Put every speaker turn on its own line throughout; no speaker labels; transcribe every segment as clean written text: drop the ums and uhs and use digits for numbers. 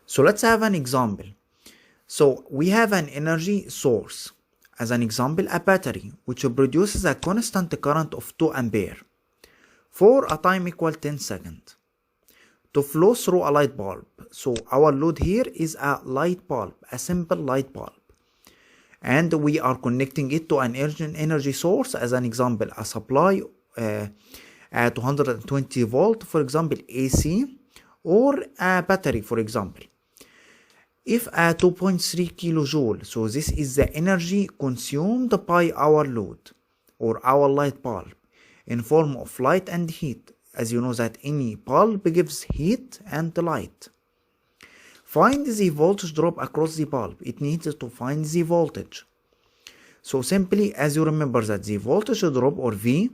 So let's have an example. So we have an energy source. As an example, a battery, which produces a constant current of 2 ampere for a time equal 10 seconds to flow through a light bulb. So our load here is a light bulb, a simple light bulb. And we are connecting it to an energy source, as an example, a supply at 220 volt, for example, AC, or a battery, for example. If a 2.3 kilojoule, so this is the energy consumed by our load or our light bulb in form of light and heat. As you know that any bulb gives heat and light. Find the voltage drop across the bulb. It needs to find the voltage. So simply, as you remember that the voltage drop, or V,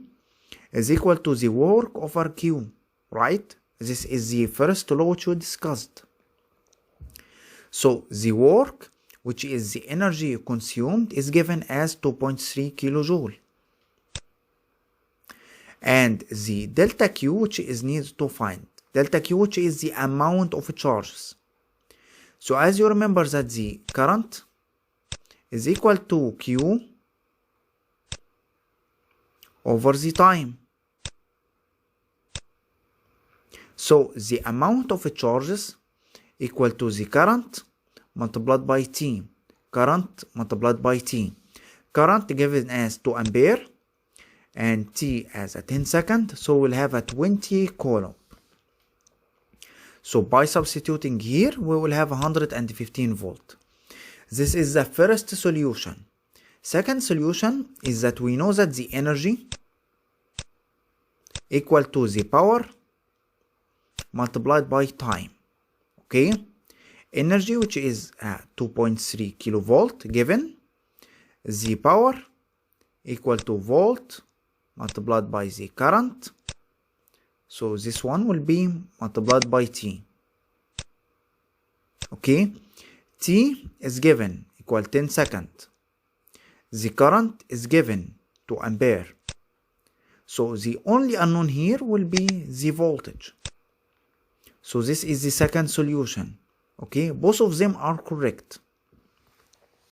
is equal to the work over Q, right? This is the first law which we discussed. So the work, which is the energy consumed, is given as 2.3 kilojoule. And the delta Q, which is needed to find. Delta Q, which is the amount of charges. So as you remember that the current is equal to Q over the time. So the amount of charges equal to the current multiplied by T. Current multiplied by T. Current given as 2 ampere and T as a 10 second. So we'll have a 20 coulomb. So by substituting here, we will have 115 volt. This is the first solution. Second solution is that we know that the energy equal to the power multiplied by time. Okay, energy, which is 2.3 kilovolt, given the power equal to volt multiplied by the current. So this one will be multiplied by T. Okay, T is given equal 10 seconds. The current is given 2 ampere. So the only unknown here will be the voltage. So this is the second solution. Okay, both of them are correct.